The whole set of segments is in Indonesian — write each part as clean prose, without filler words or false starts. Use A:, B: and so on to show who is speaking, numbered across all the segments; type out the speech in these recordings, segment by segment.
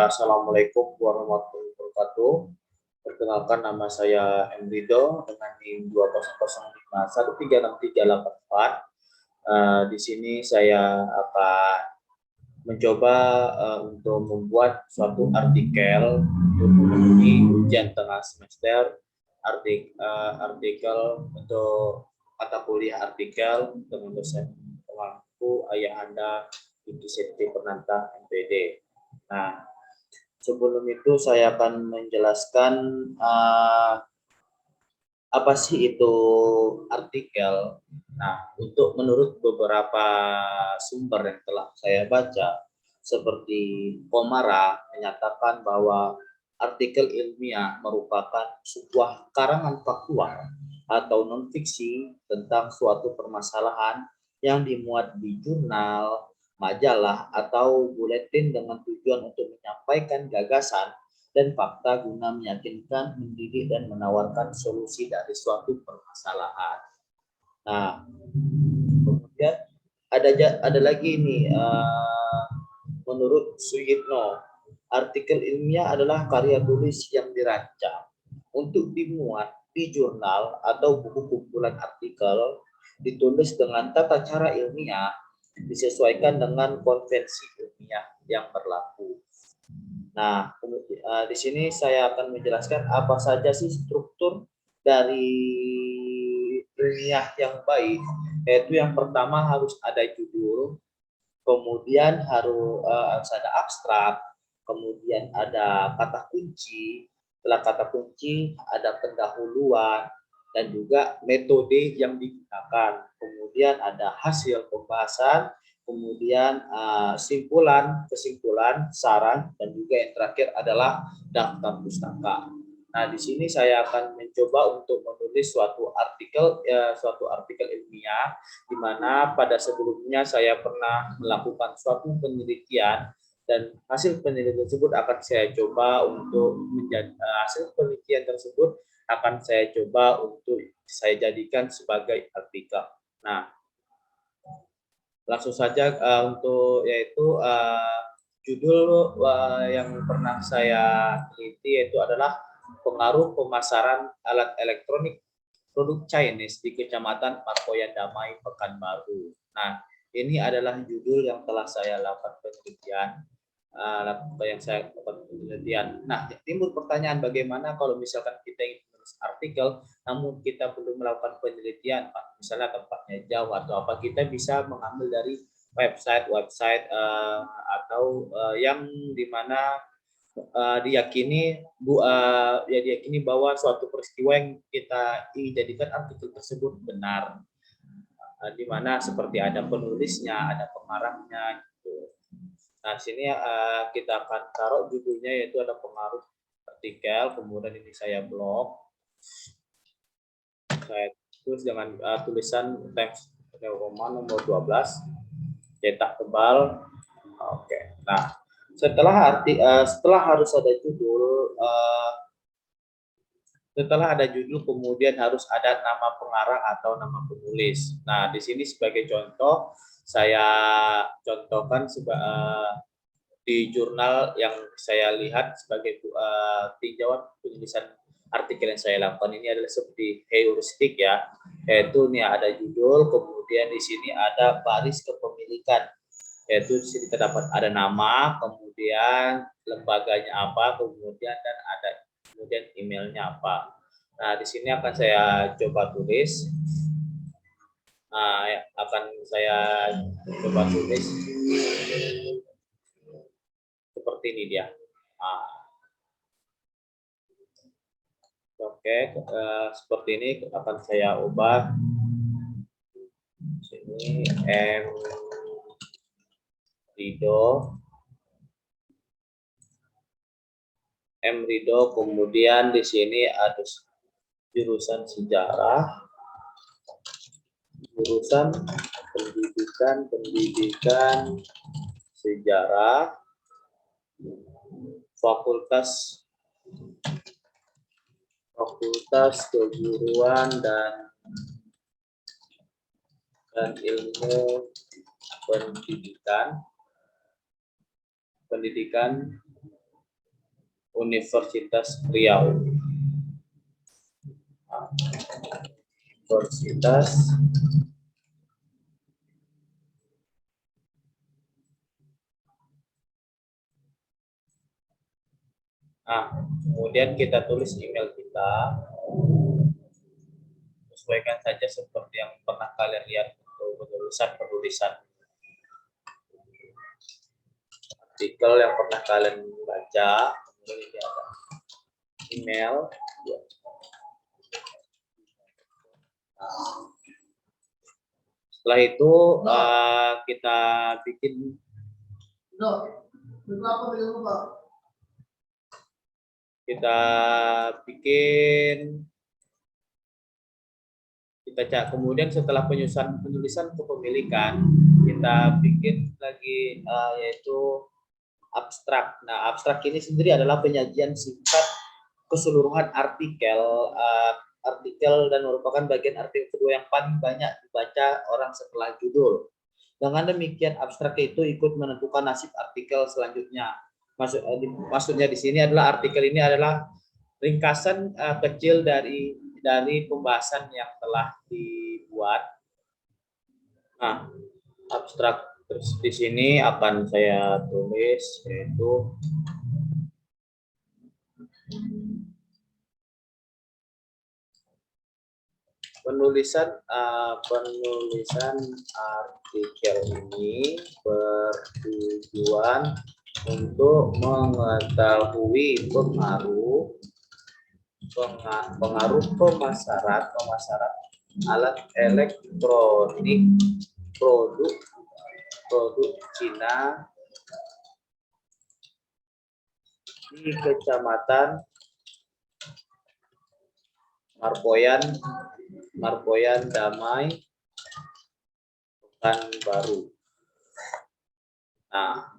A: Assalamualaikum warahmatullahi wabarakatuh. Perkenalkan, nama saya M. Rido dengan NIM 200513638. Di sini saya akan mencoba untuk membuat suatu artikel untuk memenuhi ujian tengah semester, artikel untuk mata kuliah artikel dengan dosen pemangku Ayahanda Ibu Siti Pernanta MPD. Nah, sebelum itu saya akan menjelaskan apa sih itu artikel. Nah, untuk menurut beberapa sumber yang telah saya baca, seperti Komara menyatakan bahwa artikel ilmiah merupakan sebuah karangan faktual atau non-fiksi tentang suatu permasalahan yang dimuat di jurnal, majalah, atau buletin dengan tujuan untuk menyampaikan gagasan dan fakta guna meyakinkan, mendidik, dan menawarkan solusi dari suatu permasalahan. Nah, kemudian ada lagi nih, menurut Suyitno, artikel ilmiah adalah karya tulis yang dirancang untuk dimuat di jurnal atau buku kumpulan artikel, ditulis dengan tata cara ilmiah, disesuaikan dengan konvensi ilmiah yang berlaku. Nah, di sini saya akan menjelaskan apa saja sih struktur dari ilmiah yang baik, yaitu yang pertama harus ada judul, kemudian harus ada abstrak, kemudian ada kata kunci, setelah kata kunci ada pendahuluan, dan juga metode yang digunakan, kemudian ada hasil pembahasan, kemudian kesimpulan, saran, dan juga yang terakhir adalah daftar pustaka. Nah, di sini saya akan mencoba untuk menulis suatu artikel ilmiah, di mana pada sebelumnya saya pernah melakukan suatu penelitian, dan hasil penelitian tersebut akan saya coba untuk hasil penelitian tersebut akan saya coba untuk saya jadikan sebagai artikel. Nah, langsung saja untuk yaitu judul yang pernah saya teliti yaitu adalah pengaruh pemasaran alat elektronik produk Chinese di Kecamatan Parkoyan Damai, Pekanbaru. Nah, ini adalah judul yang telah saya lakukan penelitian. Nah, timbul pertanyaan, bagaimana kalau misalkan kita ingin menulis artikel, namun kita belum melakukan penelitian, Pak, misalnya tempatnya jauh atau apa, kita bisa mengambil dari website atau yang dimana diyakini bahwa suatu peristiwa yang kita ingin jadikan artikel tersebut benar, di mana seperti ada penulisnya, ada pengarangnya gitu. Nah, sini kita akan taruh judulnya yaitu ada pengaruh artikel, kemudian ini saya blog, saya tulis dengan tulisan teks Roman nomor 12, cetak tebal. Oke. Nah, setelah harus ada judul, kemudian harus ada nama pengarang atau nama penulis. Nah, di sini sebagai contoh saya contohkan di jurnal yang saya lihat sebagai tinjauan penulisan artikel yang saya lakukan ini adalah seperti heuristik ya, yaitu ini ada judul, kemudian di sini ada baris kepemilikan, yaitu di sini terdapat ada nama, kemudian lembaganya apa, kemudian emailnya apa. Nah, di sini akan saya coba tulis. Seperti ini dia. Seperti ini akan saya ubah. Sini M. Rido, kemudian di sini ada jurusan sejarah, jurusan pendidikan sejarah, fakultas keguruan dan ilmu pendidikan Universitas Riau. Universitas kemudian kita tulis email kita, sesuaikan saja seperti yang pernah kalian lihat untuk penulisan artikel yang pernah kalian baca. Kemudian ini ada email. Setelah itu kita bikin kemudian setelah penulisan kepemilikan, kita bikin lagi yaitu abstrak. Nah, abstrak ini sendiri adalah penyajian singkat keseluruhan artikel dan merupakan bagian artikel kedua yang paling banyak dibaca orang setelah judul. Dengan demikian, abstrak itu ikut menentukan nasib artikel selanjutnya. Maksudnya di sini adalah artikel ini adalah ringkasan kecil dari pembahasan yang telah dibuat. Nah, abstrak terus di sini akan saya tulis yaitu penulisan artikel ini bertujuan untuk mengetahui pengaruh pemasaran alat elektronik produk Cina di Kecamatan Marpoyan Damai, Pekanbaru. Nah,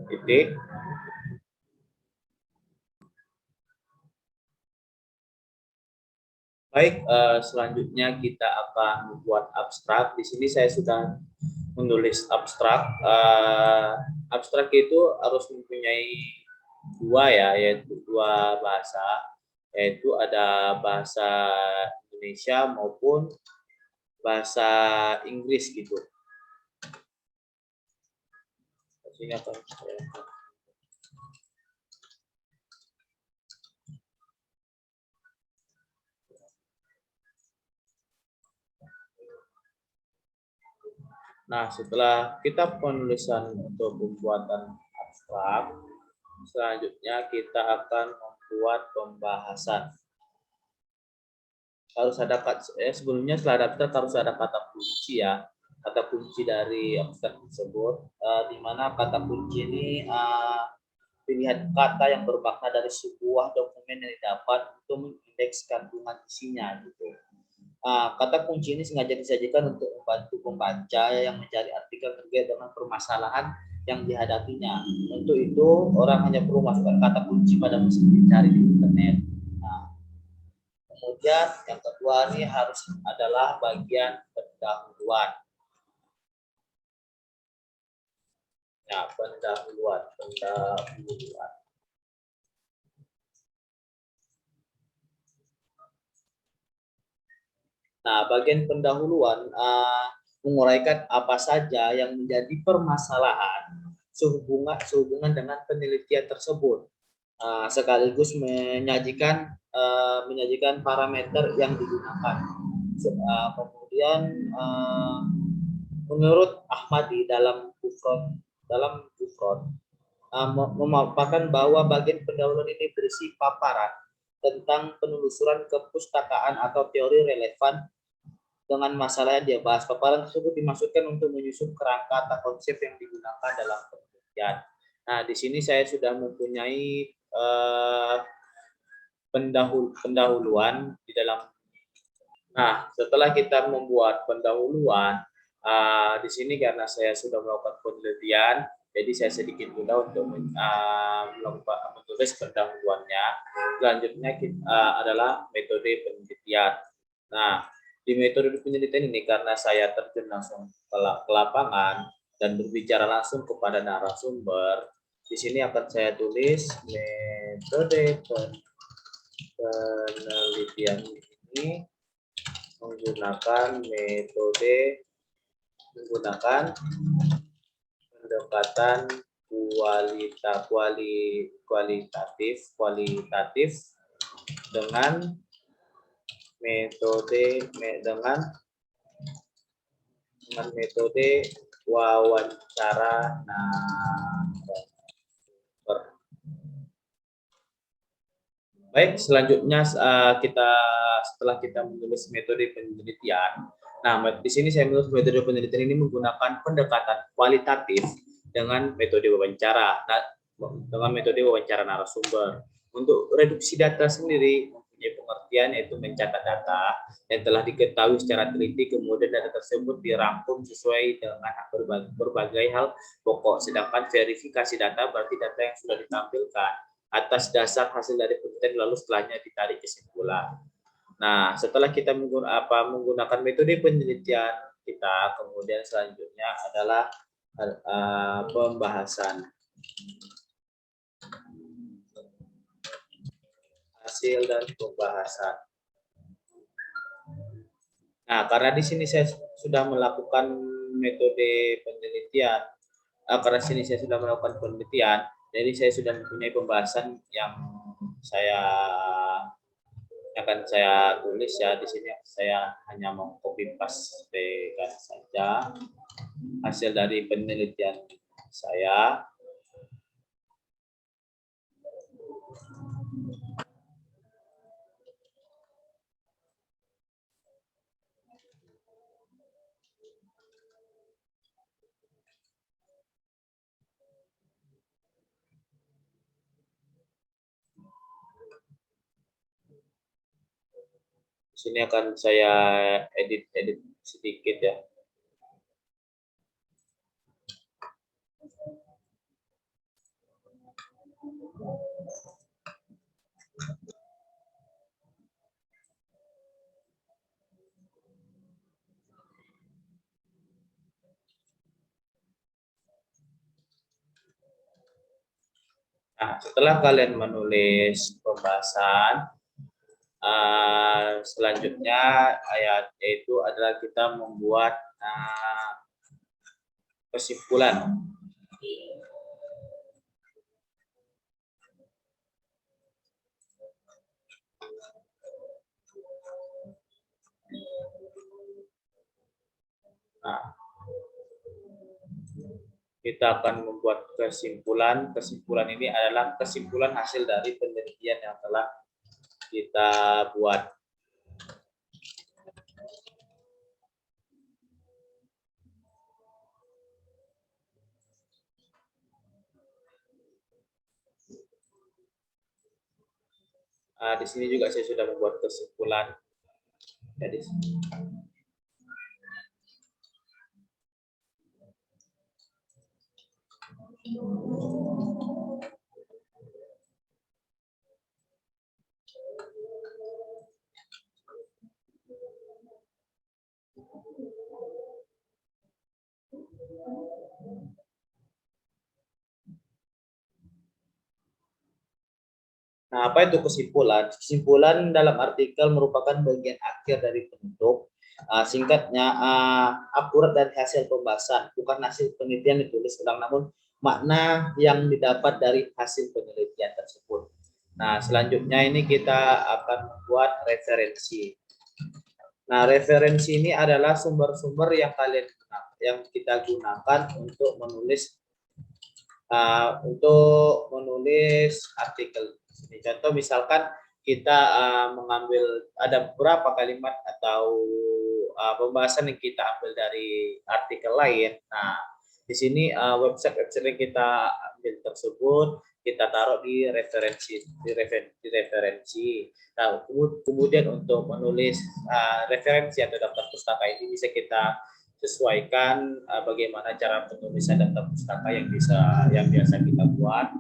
A: titik. Baik, selanjutnya kita akan membuat abstrak. Di sini saya sudah menulis abstrak. Abstrak itu harus mempunyai yaitu dua bahasa, yaitu ada bahasa Indonesia maupun bahasa Inggris gitu. Sini akan saya Nah, setelah kita penulisan untuk pembuatan abstrak, selanjutnya kita akan membuat pembahasan. Harus ada sebelumnya setelah abstrak harus ada kata kunci ya, kata kunci dari abstrak tersebut, di mana kata kunci ini pilihan kata yang bermakna dari sebuah dokumen yang didapat untuk mengindeks kandungan isinya gitu. Kata kunci ini sengaja disajikan untuk membantu pembaca yang mencari artikel terkait dengan permasalahan yang dihadapinya. Untuk itu, orang hanya perlu masukkan kata kunci pada mesin pencari di internet. Nah, kemudian yang kedua ini harus adalah bagian pendahuluan. Nah, pendahuluan. Nah, bagian pendahuluan menguraikan apa saja yang menjadi permasalahan sehubungan dengan penelitian tersebut, sekaligus menyajikan parameter yang digunakan. Kemudian menurut Ahmadi dalam Gufron memaparkan bahwa bagian pendahuluan ini berisi paparan tentang penelusuran kepustakaan atau teori relevan dengan masalah yang dia bahas. Paparan tersebut dimaksudkan untuk menyusun kerangka atau konsep yang digunakan dalam penelitian. Nah, di sini saya sudah mempunyai pendahuluan di dalam. Nah, setelah kita membuat pendahuluan, di sini karena saya sudah melakukan penelitian, jadi saya sedikit mudah untuk menulis pendahuluannya. Selanjutnya adalah metode penelitian. Nah, Di metode penelitian ini karena saya terjun langsung ke lapangan dan berbicara langsung kepada narasumber, di sini akan saya tulis metode penelitian ini menggunakan pendekatan kualitatif dengan metode wawancara narasumber. Baik, selanjutnya setelah kita menulis metode penelitian, nah di sini saya menulis metode penelitian ini menggunakan pendekatan kualitatif dengan metode wawancara. Nah, dengan metode wawancara narasumber. Untuk reduksi data sendiri mempunyai pengertian yaitu mencatat data yang telah diketahui secara teliti, kemudian data tersebut dirangkum sesuai dengan berbagai hal pokok. Sedangkan verifikasi data berarti data yang sudah ditampilkan atas dasar hasil dari penelitian lalu setelahnya ditarik kesimpulan. Nah, setelah kita menggunakan metode penelitian kita, kemudian selanjutnya adalah pembahasan hasil dan pembahasan. Nah, karena di sini saya sudah melakukan metode penelitian, karena sini saya sudah melakukan penelitian, jadi saya sudah mempunyai pembahasan yang akan saya tulis ya. Di sini saya hanya mau copy paste saja hasil dari penelitian saya. Sini akan saya edit sedikit ya. Nah, setelah kalian menulis pembahasan, selanjutnya yaitu adalah kita membuat kesimpulan. Nah, kita akan membuat kesimpulan. Kesimpulan ini adalah kesimpulan hasil dari penelitian yang telah kita buat. Di sini juga saya sudah membuat kesimpulan. Jadi nah, apa itu kesimpulan? Kesimpulan dalam artikel merupakan bagian akhir dari penutup. Singkatnya, akurat dari hasil pembahasan, bukan hasil penelitian ditulis ulang, namun makna yang didapat dari hasil penelitian tersebut. Nah, selanjutnya ini kita akan membuat referensi. Nah, referensi ini adalah sumber-sumber yang kita gunakan untuk menulis artikel. Ini contoh misalkan kita mengambil ada beberapa kalimat atau pembahasan yang kita ambil dari artikel lain. Nah, di sini website yang kita ambil tersebut kita taruh di referensi. Nah, kemudian untuk menulis referensi atau daftar pustaka ini bisa kita sesuaikan bagaimana cara penulisan daftar pustaka yang biasa kita buat.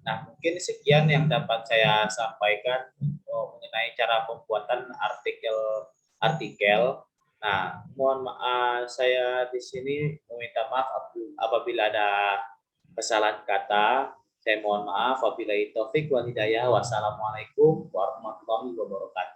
A: Nah, mungkin sekian yang dapat saya sampaikan mengenai cara pembuatan artikel. Nah, mohon maaf saya di sini meminta maaf apabila ada kesalahan kata. Saya mohon maaf. Wabillahi taufik wal hidayah. Wassalamualaikum warahmatullahi wabarakatuh.